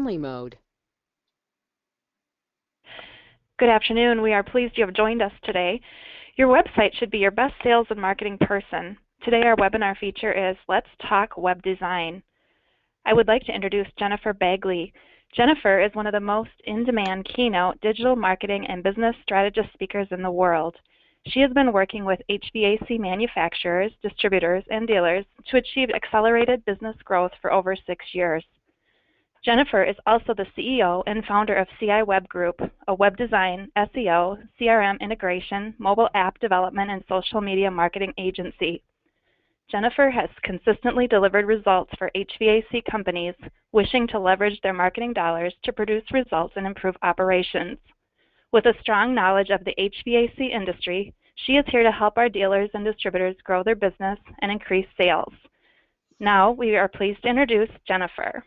only mode. Good afternoon. We are pleased you have joined us today. Your website should be your best sales and marketing person. Today our webinar feature is Let's Talk Web Design. I would like to introduce Jennifer Bagley. Jennifer is one of the most in-demand keynote digital marketing and business strategist speakers in the world. She has been working with HVAC manufacturers, distributors, and dealers to achieve accelerated business growth for over 6 years. Jennifer is also the CEO and founder of CI Web Group, a web design, SEO, CRM integration, mobile app development, and social media marketing agency. Jennifer has consistently delivered results for HVAC companies wishing to leverage their marketing dollars to produce results and improve operations. With a strong knowledge of the HVAC industry, she is here to help our dealers and distributors grow their business and increase sales. Now, we are pleased to introduce Jennifer.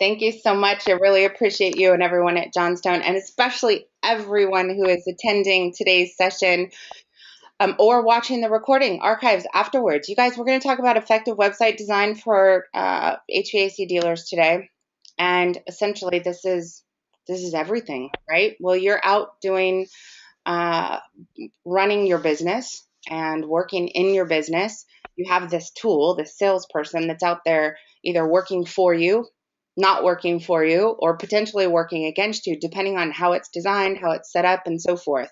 Thank you so much. I really appreciate you and everyone at Johnstone, and especially everyone who is attending today's session or watching the recording archives afterwards. You guys, we're going to talk about effective website design for HVAC dealers today. And essentially, this is everything, right? Well, you're out doing running your business and working in your business. You have this tool, this salesperson that's out there either working for you, not working for you, or potentially working against you, depending on how it's designed, how it's set up, and so forth.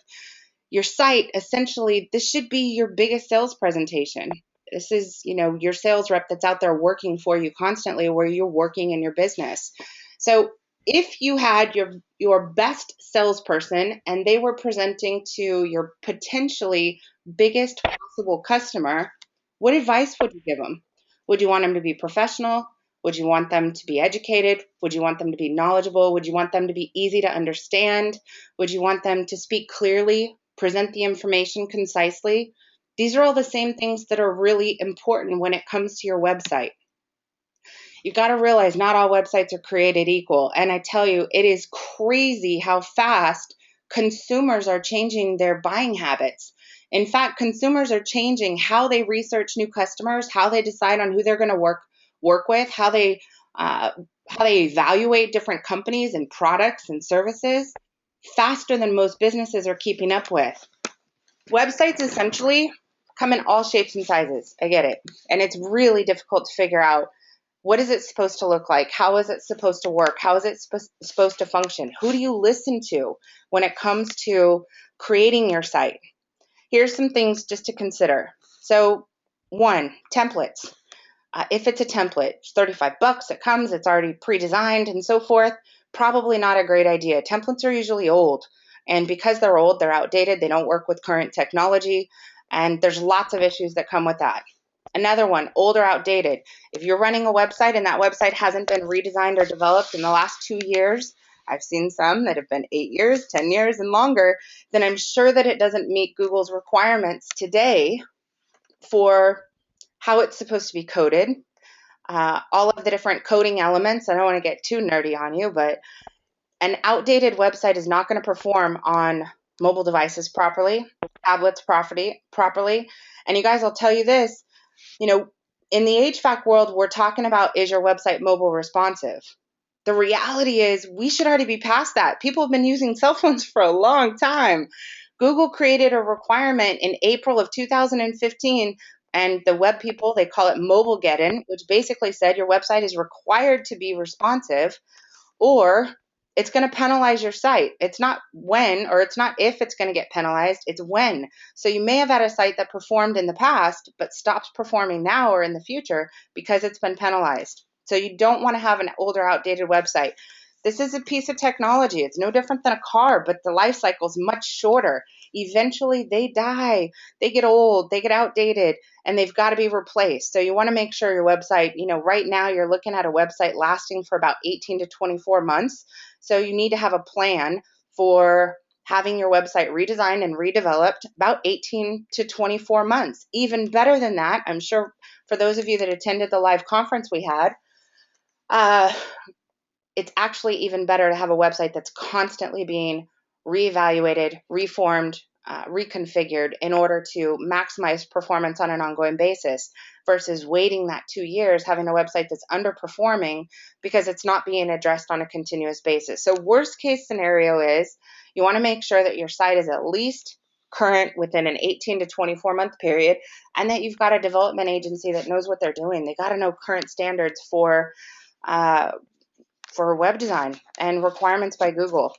Your site, essentially, this should be your biggest sales presentation. This is, your sales rep that's out there working for you constantly where you're working in your business. So if you had your best salesperson and they were presenting to your potentially biggest possible customer, what advice would you give them? Would you want them to be professional? Would you want them to be educated? Would you want them to be knowledgeable? Would you want them to be easy to understand? Would you want them to speak clearly, present the information concisely? These are all the same things that are really important when it comes to your website. You got to realize not all websites are created equal. And I tell you, it is crazy how fast consumers are changing their buying habits. In fact, consumers are changing how they research new customers, how they decide on who they're going to work with, how they evaluate different companies and products and services faster than most businesses are keeping up with. Websites essentially come in all shapes and sizes. I get it. And it's really difficult to figure out, what is it supposed to look like? How is it supposed to work? How is it supposed to function? Who do you listen to when it comes to creating your site? Here's some things just to consider. So, one, templates. If it's a template, it's $35, it comes, it's already pre-designed and so forth, probably not a great idea. Templates are usually old, and because they're old, they're outdated, they don't work with current technology, and there's lots of issues that come with that. Another one, old or outdated. If you're running a website and that website hasn't been redesigned or developed in the last 2 years, I've seen some that have been 8 years, 10 years, and longer, then I'm sure that it doesn't meet Google's requirements today for how it's supposed to be coded, all of the different coding elements. I don't want to get too nerdy on you, but an outdated website is not going to perform on mobile devices properly, tablets properly. And you guys, I'll tell you this, in the HVAC world, we're talking about, is your website mobile responsive? The reality is we should already be past that. People have been using cell phones for a long time. Google created a requirement in April of 2015, and the web people, they call it mobile get-in, which basically said your website is required to be responsive, or it's going to penalize your site. It's not when, or it's not if it's going to get penalized, it's when. So you may have had a site that performed in the past, but stops performing now or in the future because it's been penalized. So you don't want to have an older, outdated website. This is a piece of technology. It's no different than a car, but the life cycle is much shorter. Eventually they die, they get old, they get outdated, and they've got to be replaced. So you want to make sure your website, right now you're looking at a website lasting for about 18 to 24 months. So you need to have a plan for having your website redesigned and redeveloped about 18 to 24 months. Even better than that, I'm sure for those of you that attended the live conference we had, it's actually even better to have a website that's constantly being reevaluated, reformed, reconfigured in order to maximize performance on an ongoing basis versus waiting that 2 years, having a website that's underperforming because it's not being addressed on a continuous basis. So worst case scenario is you want to make sure that your site is at least current within an 18 to 24 month period, and that you've got a development agency that knows what they're doing. They got to know current standards for web design and requirements by Google.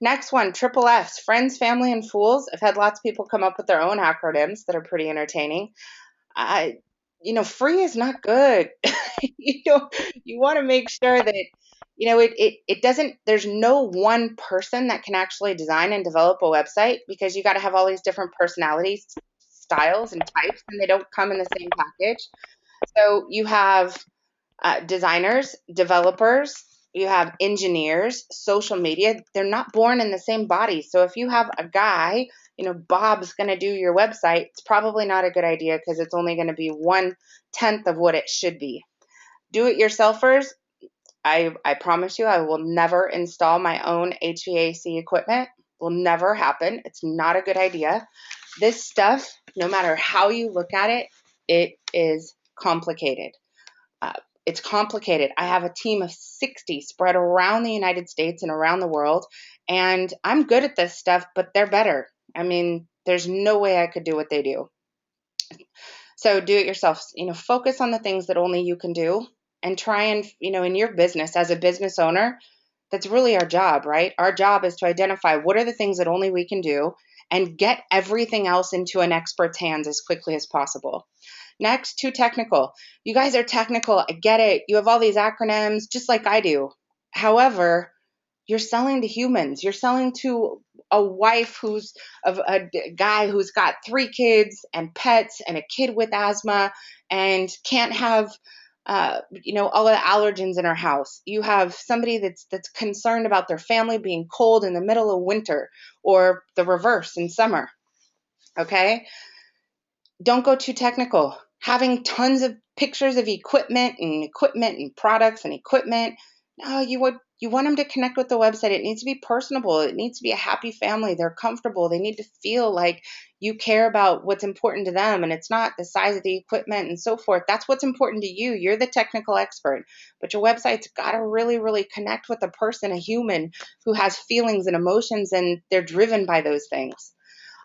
Next one, triple F's, friends, family, and fools. I've had lots of people come up with their own acronyms that are pretty entertaining. Free is not good. You want to make sure that, it doesn't, there's no one person that can actually design and develop a website, because you got to have all these different personalities, styles, and types, and they don't come in the same package. So you have designers, developers, you have engineers, social media. They're not born in the same body. So if you have a guy, Bob's going to do your website, it's probably not a good idea, because it's only going to be 1/10 of what it should be. Do-it-yourselfers, I promise you, I will never install my own HVAC equipment. Will never happen. It's not a good idea. This stuff, no matter how you look at it, it is complicated. It's complicated. I have a team of 60 spread around the United States and around the world, and I'm good at this stuff, but they're better. I mean, there's no way I could do what they do. So do it yourself. Focus on the things that only you can do, and try and, in your business, as a business owner, that's really our job, right? Our job is to identify what are the things that only we can do and get everything else into an expert's hands as quickly as possible. Next, too technical. You guys are technical. I get it. You have all these acronyms just like I do. However, you're selling to humans. You're selling to a wife who's a guy who's got 3 kids and pets and a kid with asthma and can't have all of the allergens in her house. You have somebody that's concerned about their family being cold in the middle of winter, or the reverse in summer. Okay? Don't go too technical. Having tons of pictures of equipment and products and equipment. No, you want them to connect with the website. It needs to be personable. It needs to be a happy family. They're comfortable. They need to feel like you care about what's important to them, and it's not the size of the equipment and so forth. That's what's important to you. You're the technical expert, but your website's got to really, really connect with a person, a human who has feelings and emotions, and they're driven by those things.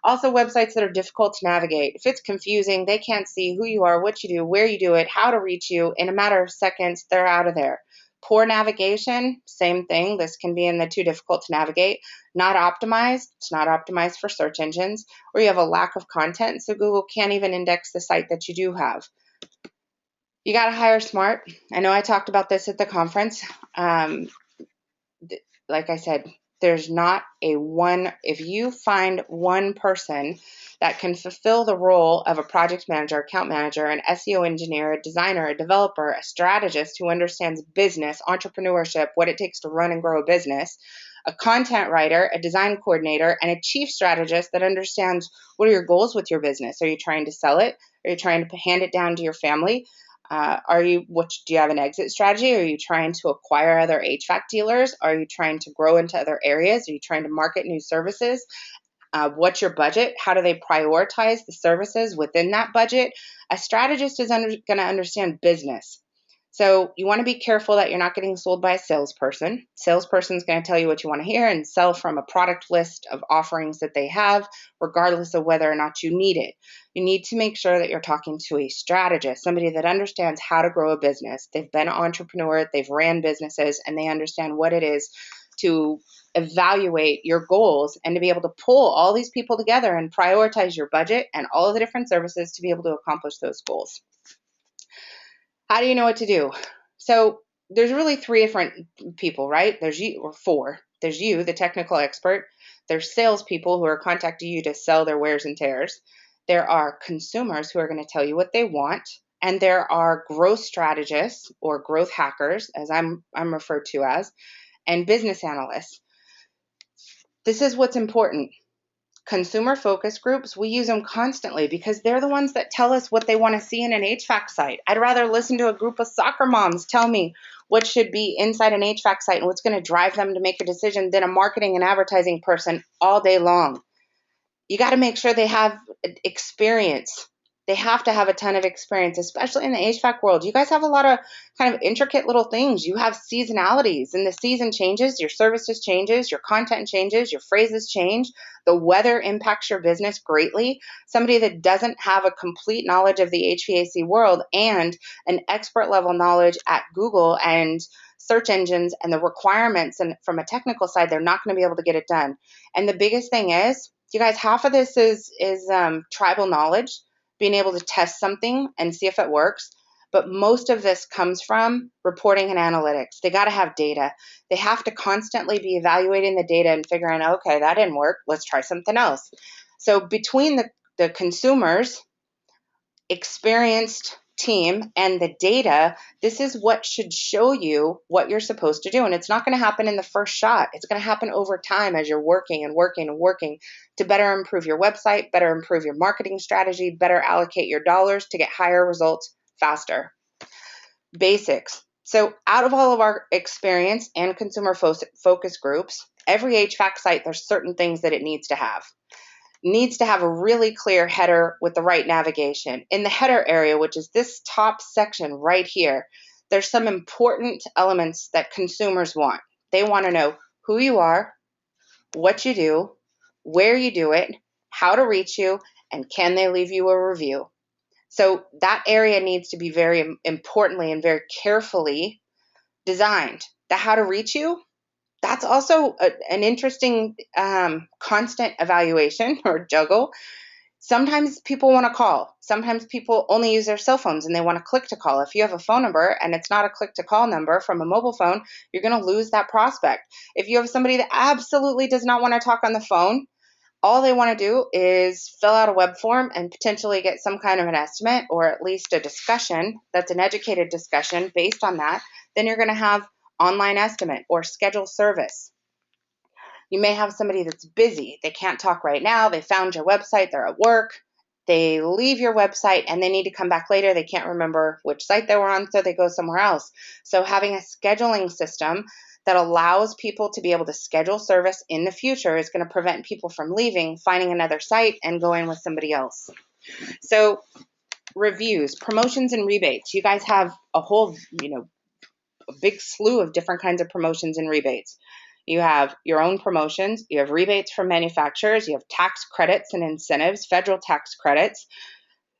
Also, websites that are difficult to navigate. If it's confusing, they can't see who you are, what you do, where you do it, how to reach you. In a matter of seconds, they're out of there. Poor navigation, same thing. This can be in the too difficult to navigate. Not optimized. It's not optimized for search engines. Or you have a lack of content, so Google can't even index the site that you do have. You got to hire smart. I know I talked about this at the conference. Like I said, there's not if you find one person that can fulfill the role of a project manager, account manager, an SEO engineer, a designer, a developer, a strategist who understands business, entrepreneurship, what it takes to run and grow a business, a content writer, a design coordinator, and a chief strategist that understands what are your goals with your business. Are you trying to sell it? Are you trying to hand it down to your family? Do you have an exit strategy? Are you trying to acquire other HVAC dealers? Are you trying to grow into other areas? Are you trying to market new services? What's your budget? How do they prioritize the services within that budget? A strategist is going to understand business. So you want to be careful that you're not getting sold by a salesperson. Salesperson is going to tell you what you want to hear and sell from a product list of offerings that they have, regardless of whether or not you need it. You need to make sure that you're talking to a strategist, somebody that understands how to grow a business. They've been an entrepreneur, they've ran businesses, and they understand what it is to evaluate your goals and to be able to pull all these people together and prioritize your budget and all of the different services to be able to accomplish those goals. How do you know what to do? So there's really 3 different people, right? There's you, or 4. There's you, the technical expert. There's salespeople who are contacting you to sell their wares and tears. There are consumers who are going to tell you what they want. And there are growth strategists, or growth hackers, as I'm referred to as, and business analysts. This is what's important. Consumer focus groups, we use them constantly because they're the ones that tell us what they want to see in an HVAC site. I'd rather listen to a group of soccer moms tell me what should be inside an HVAC site and what's going to drive them to make a decision than a marketing and advertising person all day long. You got to make sure they have experience. They have to have a ton of experience, especially in the HVAC world. You guys have a lot of kind of intricate little things. You have seasonalities, and the season changes, your services changes, your content changes, your phrases change. The weather impacts your business greatly. Somebody that doesn't have a complete knowledge of the HVAC world and an expert level knowledge at Google and search engines and the requirements, and from a technical side, they're not going to be able to get it done. And the biggest thing is, you guys, half of this is tribal knowledge, being able to test something and see if it works. But most of this comes from reporting and analytics. They got to have data. They have to constantly be evaluating the data and figuring out, okay, that didn't work. Let's try something else. So between the consumers, experienced team, and the data, this is what should show you what you're supposed to do. And it's not going to happen in the first shot. It's going to happen over time as you're working and working and working to better improve your website, better improve your marketing strategy, better allocate your dollars to get higher results faster. Basics. So out of all of our experience and consumer focus groups, every HVAC site, there's certain things that it needs to have. Needs to have a really clear header with the right navigation. In the header area, which is this top section right here, there's some important elements that consumers want. They want to know who you are, what you do, where you do it, how to reach you, and can they leave you a review. So that area needs to be very importantly and very carefully designed. The how to reach you, that's also an interesting constant evaluation or juggle. Sometimes people want to call. Sometimes people only use their cell phones and they want to click to call. If you have a phone number and it's not a click to call number from a mobile phone, you're going to lose that prospect. If you have somebody that absolutely does not want to talk on the phone, all they want to do is fill out a web form and potentially get some kind of an estimate or at least a discussion that's an educated discussion based on that, then you're going to have online estimate or schedule service. You may have somebody that's busy. They can't talk right now. They found your website. They're at work. They leave your website and they need to come back later. They can't remember which site they were on, so they go somewhere else. So having a scheduling system that allows people to be able to schedule service in the future is going to prevent people from leaving, finding another site, and going with somebody else. So reviews, promotions, and rebates. You guys have a whole, a big slew of different kinds of promotions and rebates. You have your own promotions, you have rebates from manufacturers, you have tax credits and incentives, federal tax credits.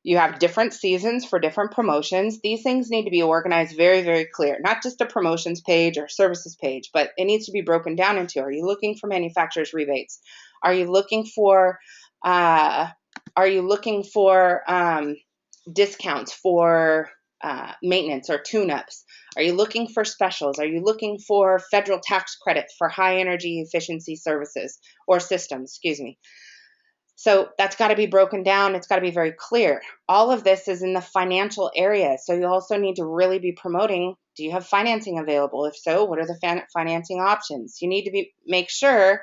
You have different seasons for different promotions. These things need to be organized very, very clear. Not just a promotions page or services page, but it needs to be broken down into, are you looking for manufacturers rebates? Are you looking for discounts for maintenance or tune-ups? Are you looking for specials? Are you looking for federal tax credits for high energy efficiency services or systems, excuse me? So that's got to be broken down. It's got to be very clear. All of this is in the financial area. So you also need to really be promoting, do you have financing available? If so, what are the financing options? You need to make sure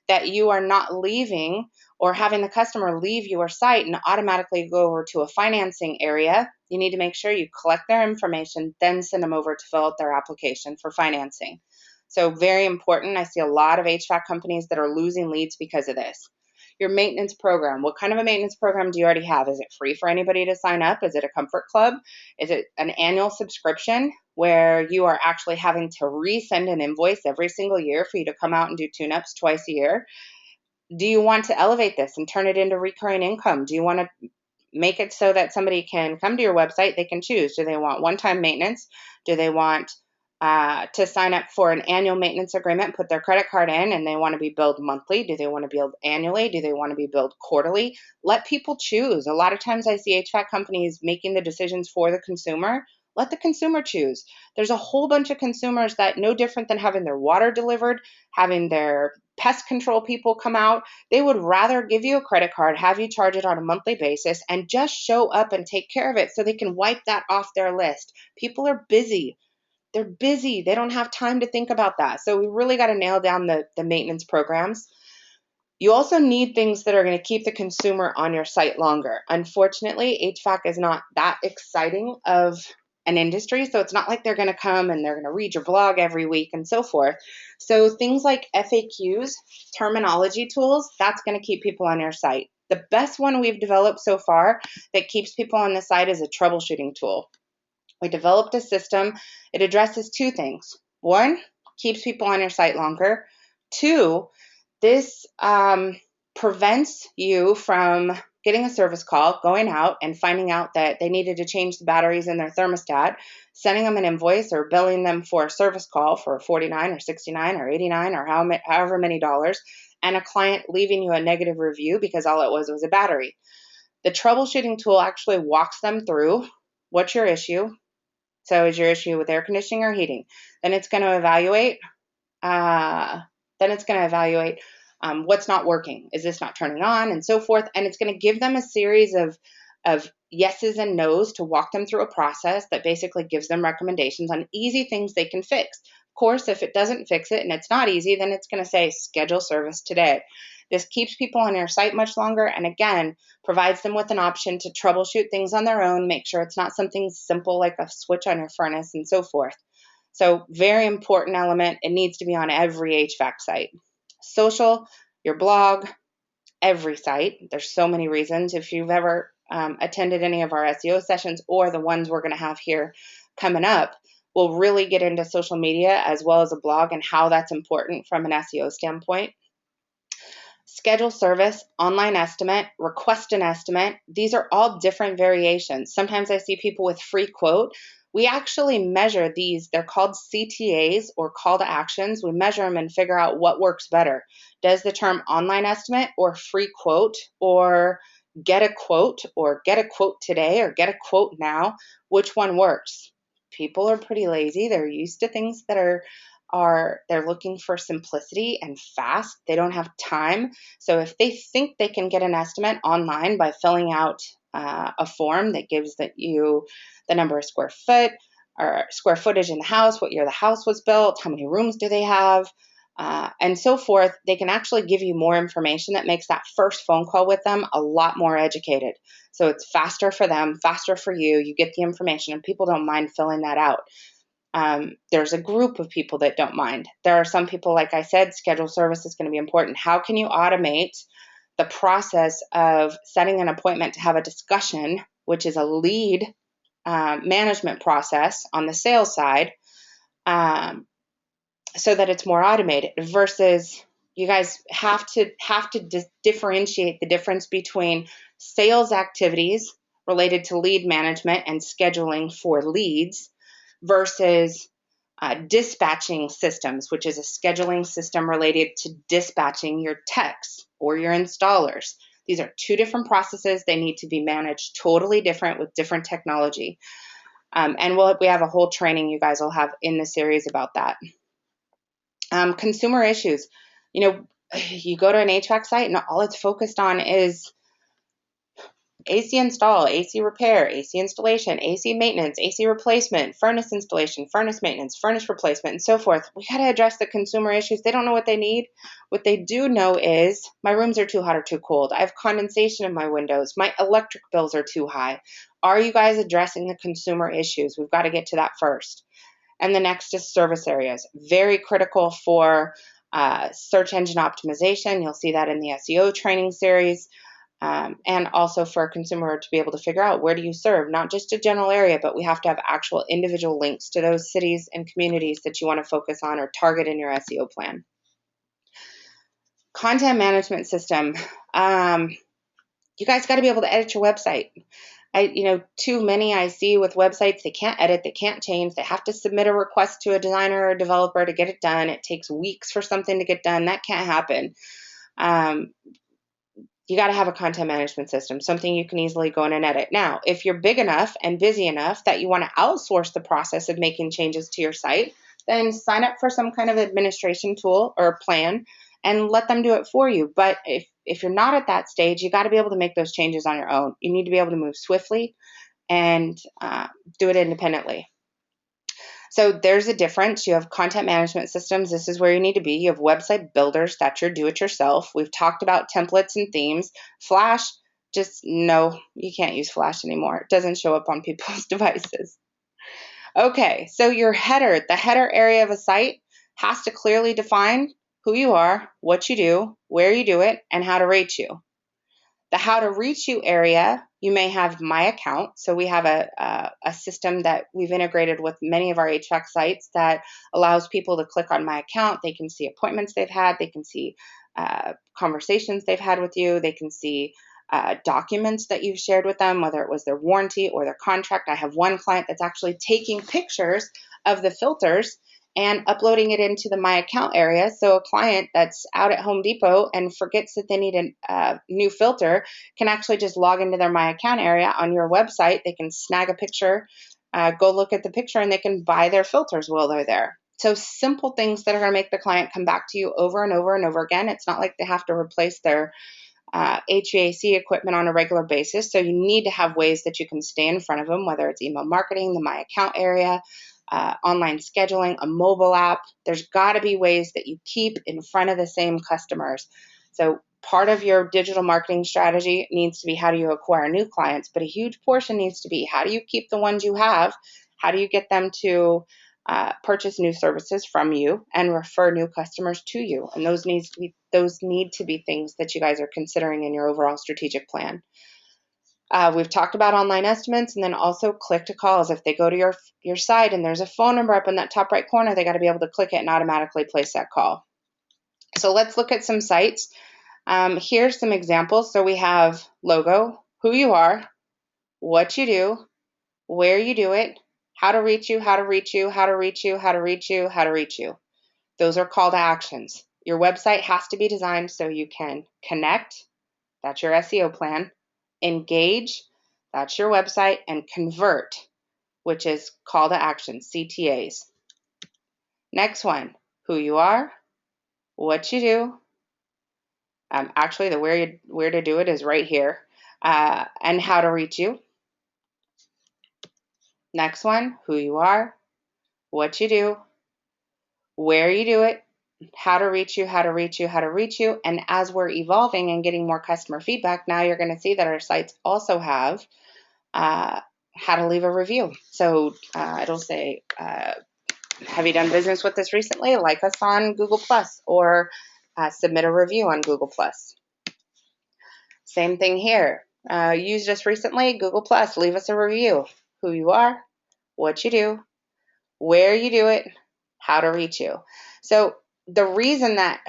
that you are not leaving or having the customer leave your site and automatically go over to a financing area. You need to make sure you collect their information, then send them over to fill out their application for financing. So very important. I see a lot of HVAC companies that are losing leads because of this. Your maintenance program. What kind of a maintenance program do you already have? Is it free for anybody to sign up? Is it a comfort club? Is it an annual subscription where you are actually having to resend an invoice every single year for you to come out and do tune-ups twice a year? Do you want to elevate this and turn it into recurring income? Do you want to make it so that somebody can come to your website, they can choose. Do they want one-time maintenance? Do they want to sign up for an annual maintenance agreement, put their credit card in, and they want to be billed monthly? Do they want to be billed annually? Do they want to be billed quarterly? Let people choose. A lot of times I see HVAC companies making the decisions for the consumer. Let the consumer choose. There's a whole bunch of consumers that, no different than having their water delivered, having their pest control people come out, they would rather give you a credit card, have you charge it on a monthly basis, and just show up and take care of it so they can wipe that off their list. People are busy. They're busy. They don't have time to think about that. So we really got to nail down the maintenance programs. You also need things that are going to keep the consumer on your site longer. Unfortunately, HVAC is not that exciting of an industry. So it's not like they're going to come and they're going to read your blog every week and so forth. So things like FAQs, terminology tools, that's going to keep people on your site. The best one we've developed so far that keeps people on the site is a troubleshooting tool. We developed a system. It addresses two things. One, keeps people on your site longer. Two, this prevents you from getting a service call, going out and finding out that they needed to change the batteries in their thermostat, sending them an invoice or billing them for a service call for $49 or $69 or $89 or however many dollars, and a client leaving you a negative review because all it was a battery. The troubleshooting tool actually walks them through what's your issue. So is your issue with air conditioning or heating? Then it's going to evaluate what's not working. Is this not turning on, and so forth? And it's going to give them a series of yeses and nos to walk them through a process that basically gives them recommendations on easy things they can fix. Of course, if it doesn't fix it and it's not easy, then it's going to say schedule service today. This keeps people on your site much longer, and again, provides them with an option to troubleshoot things on their own, make sure it's not something simple like a switch on your furnace and so forth. So very important element. It needs to be on every HVAC site. Social, your blog, every site. There's so many reasons. If you've ever attended any of our SEO sessions or the ones we're going to have here coming up, we'll really get into social media as well as a blog and how that's important from an SEO standpoint. Schedule service, online estimate, request an estimate. These are all different variations. Sometimes I see people with free quote. We actually measure these. They're called CTAs or call to actions. We measure them and figure out what works better. Does the term online estimate or free quote or get a quote today or get a quote now, which one works? People are pretty lazy. They're used to things that they're looking for simplicity and fast. They don't have time. So if they think they can get an estimate online by filling out a form that gives you the number of square foot or square footage in the house, what year the house was built, how many rooms do they have, and so forth, they can actually give you more information that makes that first phone call with them a lot more educated. So it's faster for them, faster for you. You get the information, and people don't mind filling that out. There's a group of people that don't mind. There are some people, like I said, schedule service is going to be important. How can you automate the process of setting an appointment to have a discussion, which is a lead management process on the sales side, so that it's more automated versus you guys have to differentiate the difference between sales activities related to lead management and scheduling for leads versus dispatching systems, which is a scheduling system related to dispatching your techs or your installers. These are two different processes. They need to be managed totally different with different technology. And we have a whole training you guys will have in the series about that. Consumer issues. You go to an HVAC site and all it's focused on is AC install, AC repair, AC installation, AC maintenance, AC replacement, furnace installation, furnace maintenance, furnace replacement, and so forth. We got to address the consumer issues. They don't know what they need. What they do know is my rooms are too hot or too cold. I have condensation in my windows. My electric bills are too high. Are you guys addressing the consumer issues? We've got to get to that first. And the next is service areas. Very critical for search engine optimization. You'll see that in the SEO training series. And also for a consumer to be able to figure out where do you serve, not just a general area, but we have to have actual individual links to those cities and communities that you want to focus on or target in your SEO plan. Content management system. You guys got to be able to edit your website. Too many I see with websites, they can't edit, they can't change, they have to submit a request to a designer or a developer to get it done. It takes weeks for something to get done. That can't happen. You got to have a content management system, something you can easily go in and edit. Now, if you're big enough and busy enough that you want to outsource the process of making changes to your site, then sign up for some kind of administration tool or plan and let them do it for you. But if you're not at that stage, you got to be able to make those changes on your own. You need to be able to move swiftly and do it independently. So there's a difference. You have content management systems. This is where you need to be. You have website builders. That's your do-it-yourself. We've talked about templates and themes. Flash, just no, you can't use Flash anymore. It doesn't show up on people's devices. Okay, so your header, the header area of a site has to clearly define who you are, what you do, where you do it, and how to reach you. The how to reach you area, you may have My Account. So we have a system that we've integrated with many of our HVAC sites that allows people to click on My Account. They can see appointments they've had. They can see conversations they've had with you. They can see documents that you've shared with them, whether it was their warranty or their contract. I have one client that's actually taking pictures of the filters and uploading it into the My Account area. So a client that's out at Home Depot and forgets that they need a new filter can actually just log into their My Account area on your website. They can snag a picture, go look at the picture, and they can buy their filters while they're there. So simple things that are going to make the client come back to you over and over and over again. It's not like they have to replace their HVAC equipment on a regular basis. So you need to have ways that you can stay in front of them, whether it's email marketing, the My Account area, online scheduling, a mobile app. There's got to be ways that you keep in front of the same customers. So part of your digital marketing strategy needs to be how do you acquire new clients, but a huge portion needs to be how do you keep the ones you have? How do you get them to purchase new services from you and refer new customers to you? And those need to be things that you guys are considering in your overall strategic plan. We've talked about online estimates, and then also click to calls. If they go to your site and there's a phone number up in that top right corner, they got to be able to click it and automatically place that call. So let's look at some sites. Here's some examples. So we have logo, who you are, what you do, where you do it, how to reach you, how to reach you, how to reach you, how to reach you, how to reach you. Those are call to actions. Your website has to be designed so you can connect, that's your SEO plan, engage, that's your website, and convert, which is call to action, CTAs. Next one, who you are, what you do. Actually, the where to do it is right here, and how to reach you. Next one, who you are, what you do, where you do it, how to reach you, how to reach you, how to reach you. And as we're evolving and getting more customer feedback, now you're going to see that our sites also have how to leave a review. So it'll say, have you done business with us recently? Like us on Google Plus, or submit a review on Google Plus. Same thing here. Used us recently, Google Plus, leave us a review. Who you are, what you do, where you do it, how to reach you. So the reason that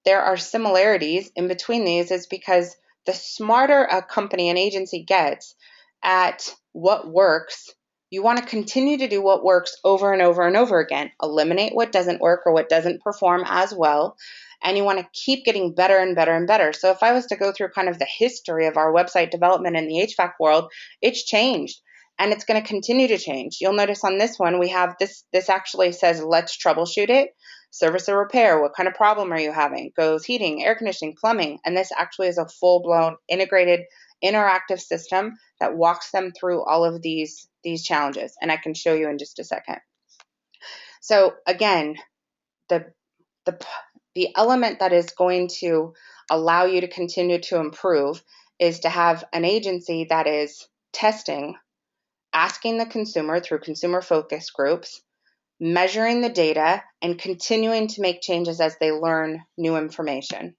there are similarities in between these is because the smarter a company and agency gets at what works, you want to continue to do what works over and over and over again. Eliminate what doesn't work or what doesn't perform as well. And you want to keep getting better and better and better. So if I was to go through kind of the history of our website development in the HVAC world, it's changed. And it's going to continue to change. You'll notice on this one, we have this actually says, let's troubleshoot it. Service or repair, what kind of problem are you having? Goes heating, air conditioning, plumbing. And this actually is a full-blown integrated interactive system that walks them through all of these challenges. And I can show you in just a second. So again, the element that is going to allow you to continue to improve is to have an agency that is testing, asking the consumer through consumer focus groups, measuring the data, and continuing to make changes as they learn new information.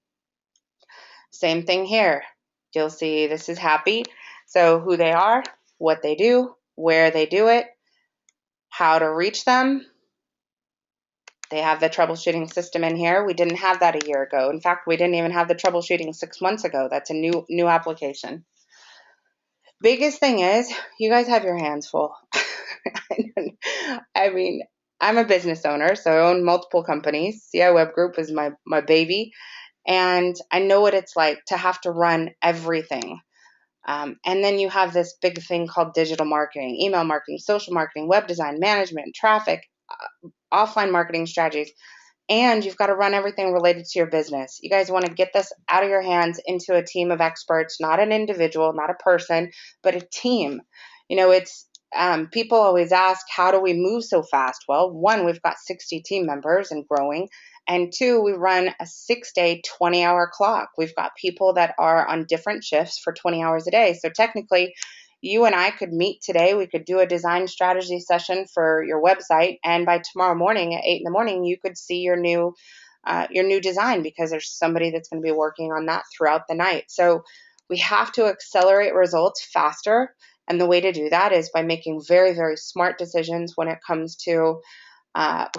Same thing here. You'll see this is happy. So who they are, what they do, where they do it, how to reach them. They have the troubleshooting system in here. We didn't have that a year ago. In fact, we didn't even have the troubleshooting 6 months ago. That's a new application. Biggest thing is you guys have your hands full. I mean, I'm a business owner, so I own multiple companies. CI Web Group is my baby, and I know what it's like to have to run everything. And then you have this big thing called digital marketing, email marketing, social marketing, web design, management, traffic, offline marketing strategies, and you've got to run everything related to your business. You guys want to get this out of your hands into a team of experts, not an individual, not a person, but a team. You know, it's people always ask, how do we move so fast? Well, one, we've got 60 team members and growing. And two, we run a 6-day, 20-hour clock. We've got people that are on different shifts for 20 hours a day. So technically, You and I could meet today. We could do a design strategy session for your website, and by tomorrow morning at 8 in the morning, you could see your new design, because there's somebody that's going to be working on that throughout the night. So we have to accelerate results faster. And the way to do that is by making very, very smart decisions when it comes to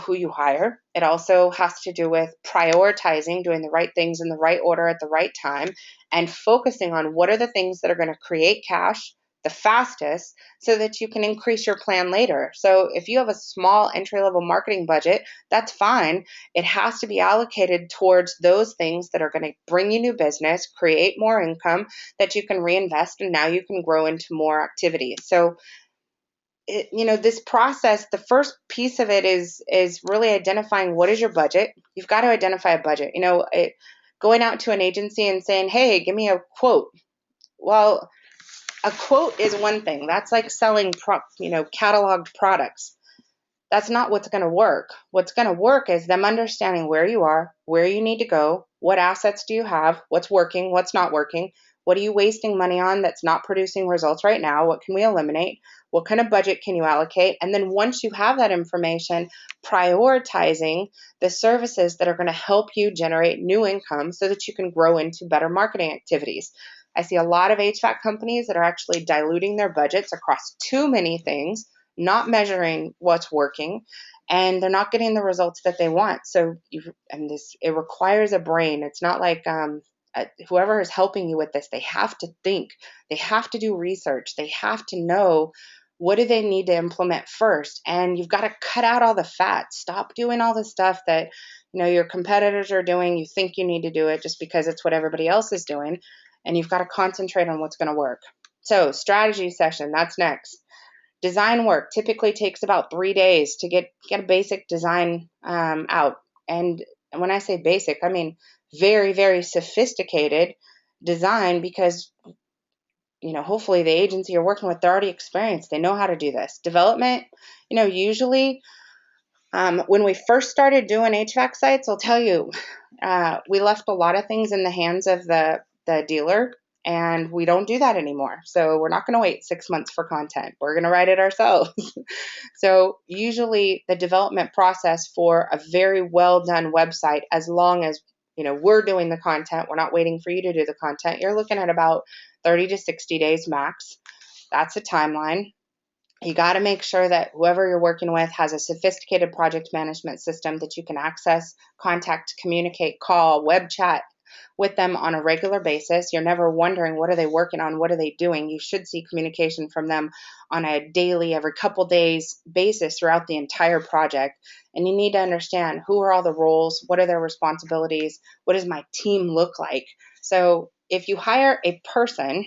who you hire. It also has to do with prioritizing, doing the right things in the right order at the right time, and focusing on what are the things that are going to create cash the fastest so that you can increase your plan later. So if you have a small entry-level marketing budget, that's fine. It has to be allocated towards those things that are going to bring you new business, create more income that you can reinvest, and now you can grow into more activities. So this process, the first piece of it is really identifying what is your budget. You've got to identify a budget. Going out to an agency and saying, hey, give me a quote. Well, a quote is one thing. That's like selling cataloged products. That's not what's going to work. What's going to work is them understanding where you are, where you need to go, what assets do you have, what's working, what's not working, what are you wasting money on that's not producing results right now, what can we eliminate, what kind of budget can you allocate, and then once you have that information, prioritizing the services that are going to help you generate new income so that you can grow into better marketing activities. I see a lot of HVAC companies that are actually diluting their budgets across too many things, not measuring what's working, and they're not getting the results that they want. So it requires a brain. It's not like whoever is helping you with this, they have to think, they have to do research, they have to know what do they need to implement first. And you've got to cut out all the fat. Stop doing all the stuff that your competitors are doing. You think you need to do it just because it's what everybody else is doing, and you've got to concentrate on what's going to work. So strategy session, that's next. Design work typically takes about 3 days to get a basic design out. And when I say basic, I mean very, very sophisticated design, because hopefully the agency you're working with, they're already experienced. They know how to do this. Development, usually when we first started doing HVAC sites, I'll tell you, we left a lot of things in the hands of the dealer, and we don't do that anymore. So we're not going to wait 6 months for content. We're going to write it ourselves. So usually the development process for a very well done website, as long as we're doing the content, we're not waiting for you to do the content, you're looking at about 30 to 60 days max. That's a timeline. You got to make sure that whoever you're working with has a sophisticated project management system that you can access, contact, communicate, call, web chat with them on a regular basis. You're never wondering, what are they working on? What are they doing? You should see communication from them on a daily, every couple days basis throughout the entire project. And you need to understand, who are all the roles? What are their responsibilities? What does my team look like? So if you hire a person,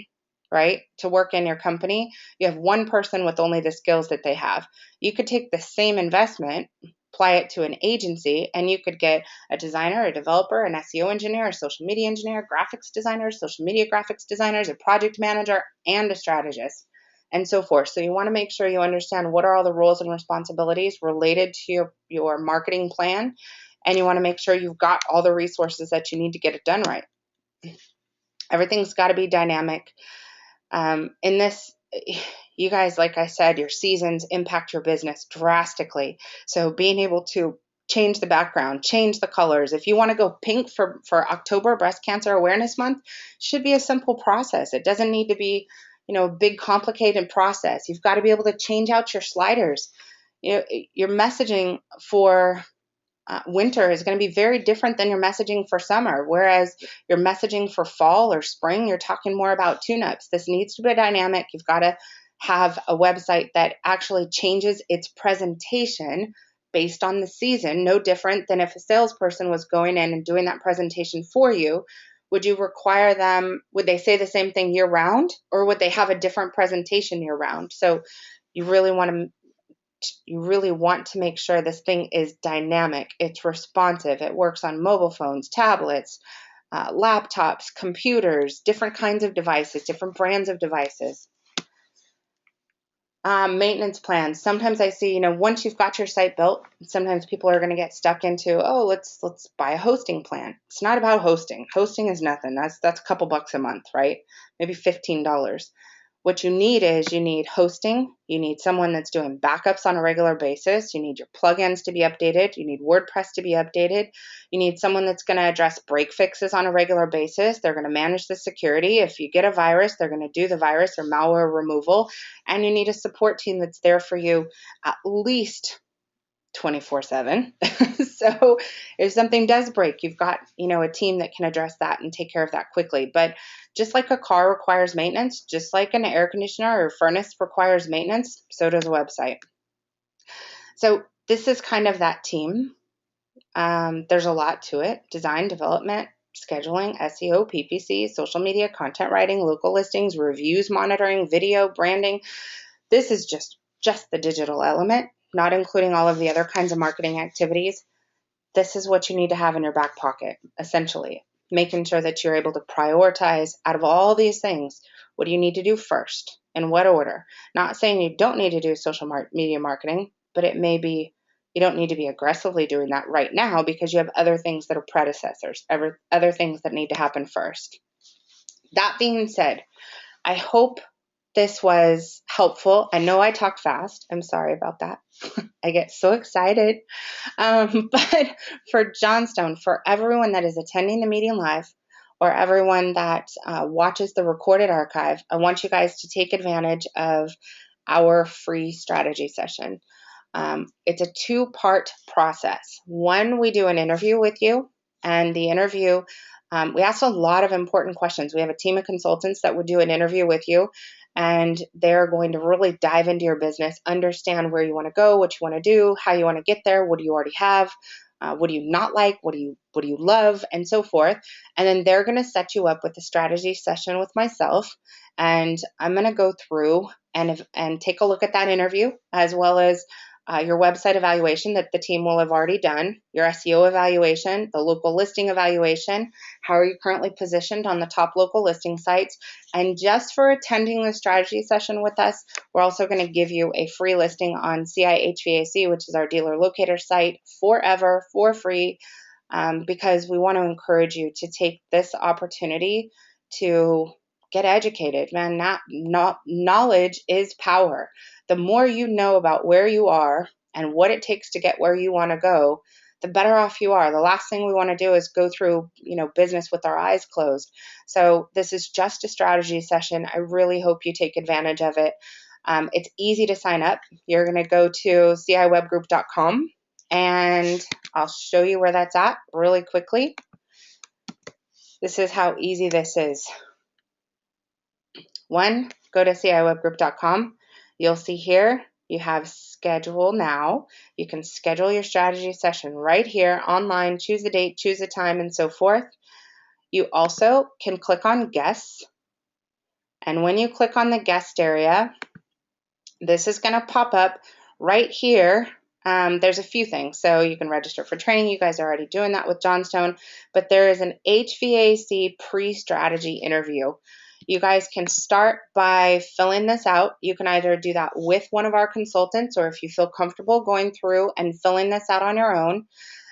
right, to work in your company, you have one person with only the skills that they have. You could take the same investment, apply it to an agency, and you could get a designer, a developer, an SEO engineer, a social media engineer, graphics designers, social media graphics designers, a project manager, and a strategist, and so forth. So you want to make sure you understand what are all the roles and responsibilities related to your marketing plan, and you want to make sure you've got all the resources that you need to get it done right. Everything's got to be dynamic. In this, you guys, like I said, your seasons impact your business drastically. So being able to change the background, change the colors. If you want to go pink for October, Breast Cancer Awareness Month, should be a simple process. It doesn't need to be, a big complicated process. You've got to be able to change out your sliders. Your messaging for winter is going to be very different than your messaging for summer, whereas your messaging for fall or spring, you're talking more about tune-ups. This needs to be dynamic. You've got to have a website that actually changes its presentation based on the season, no different than if a salesperson was going in and doing that presentation for you. Would you require them, would they say the same thing year round, or would they have a different presentation year round? So you really want to make sure this thing is dynamic, it's responsive, it works on mobile phones, tablets, laptops, computers, different kinds of devices, different brands of devices. Maintenance plans. Sometimes I see, once you've got your site built, sometimes people are going to get stuck into, let's buy a hosting plan. It's not about hosting. Hosting is nothing. That's a couple bucks a month, right? Maybe $15. What you need hosting, you need someone that's doing backups on a regular basis, you need your plugins to be updated, you need WordPress to be updated, you need someone that's going to address break fixes on a regular basis, they're going to manage the security. If you get a virus, they're going to do the virus or malware removal, and you need a support team that's there for you at least 24/7. So if something does break, you've got, a team that can address that and take care of that quickly. But just like a car requires maintenance, just like an air conditioner or furnace requires maintenance, so does a website. So this is kind of that team. There's a lot to it: design, development, scheduling, SEO, PPC, social media, content writing, local listings, reviews, monitoring, video, branding. This is just the digital element, not including all of the other kinds of marketing activities. This is what you need to have in your back pocket, essentially, making sure that you're able to prioritize out of all these things. What do you need to do first? In what order? Not saying you don't need to do social media marketing, but it may be you don't need to be aggressively doing that right now because you have other things that are predecessors, other things that need to happen first. That being said, I hope this was helpful. I know I talk fast. I'm sorry about that. I get so excited. But for Johnstone, for everyone that is attending the meeting live or everyone that watches the recorded archive, I want you guys to take advantage of our free strategy session. It's a two-part process. One, we do an interview with you, and the interview, we ask a lot of important questions. We have a team of consultants that would do an interview with you, and they're going to really dive into your business, understand where you want to go, what you want to do, how you want to get there, what do you already have, what do you not like, what do you love, and so forth. And then they're going to set you up with a strategy session with myself, and I'm going to go through and take a look at that interview, as well as your website evaluation that the team will have already done, your SEO evaluation, the local listing evaluation, how are you currently positioned on the top local listing sites. And just for attending the strategy session with us, we're also going to give you a free listing on CI HVAC, which is our dealer locator site, forever, for free, because we want to encourage you to take this opportunity to get educated. Man, knowledge is power. The more you know about where you are and what it takes to get where you want to go, the better off you are. The last thing we want to do is go through, business with our eyes closed. So this is just a strategy session. I really hope you take advantage of it. It's easy to sign up. You're going to go to ciwebgroup.com, and I'll show you where that's at really quickly. This is how easy this is. One, go to ciwebgroup.com. You'll see here you have schedule now. You can schedule your strategy session right here online, choose the date, choose the time, and so forth. You also can click on guests. And when you click on the guest area, this is going to pop up right here. There's a few things. So you can register for training. You guys are already doing that with Johnstone. But there is an HVAC pre-strategy interview. You guys can start by filling this out. You can either do that with one of our consultants, or if you feel comfortable going through and filling this out on your own.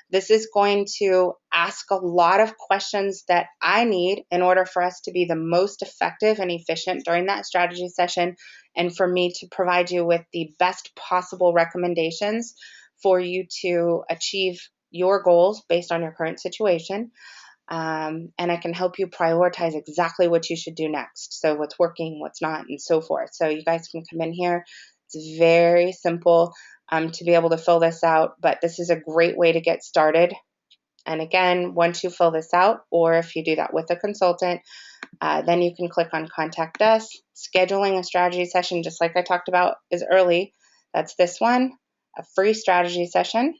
This is going to ask a lot of questions that I need in order for us to be the most effective and efficient during that strategy session, and for me to provide you with the best possible recommendations for you to achieve your goals based on your current situation. And I can help you prioritize exactly what you should do next. So what's working, what's not, and so forth. So you guys can come in here. It's very simple to be able to fill this out, but this is a great way to get started. And again, once you fill this out, or if you do that with a consultant, then you can click on Contact Us. Scheduling a strategy session, just like I talked about, is early. That's this one, a free strategy session.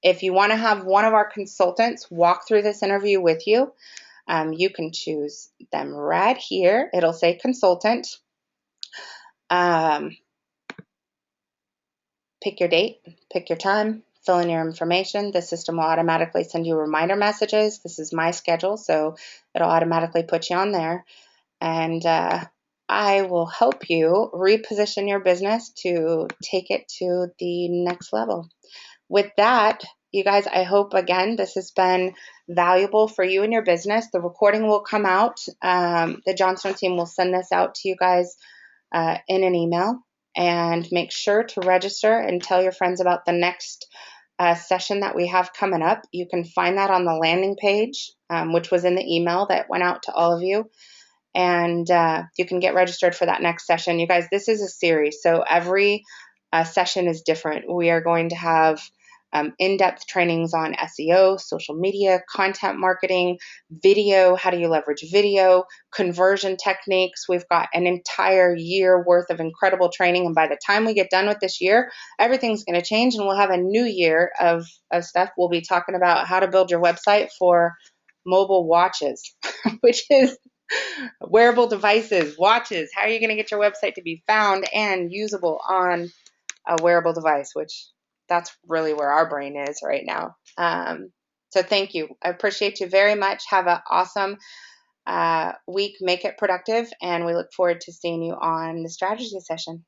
If you want to have one of our consultants walk through this interview with you, you can choose them right here. It'll say consultant. Pick your date, pick your time, fill in your information. The system will automatically send you reminder messages. This is my schedule, so it'll automatically put you on there. And I will help you reposition your business to take it to the next level. With that, you guys, I hope, again, this has been valuable for you and your business. The recording will come out. The Johnstone team will send this out to you guys in an email. And make sure to register and tell your friends about the next session that we have coming up. You can find that on the landing page, which was in the email that went out to all of you. And you can get registered for that next session. You guys, this is a series, so every session is different. We are going to have in-depth trainings on SEO, social media, content marketing, video, how do you leverage video, conversion techniques. We've got an entire year worth of incredible training, and by the time we get done with this year, everything's going to change, and we'll have a new year of stuff. We'll be talking about how to build your website for mobile watches, which is wearable devices, watches. How are you going to get your website to be found and usable on a wearable device, which that's really where our brain is right now. So thank you. I appreciate you very much. Have an awesome week. Make it productive. And we look forward to seeing you on the strategy session.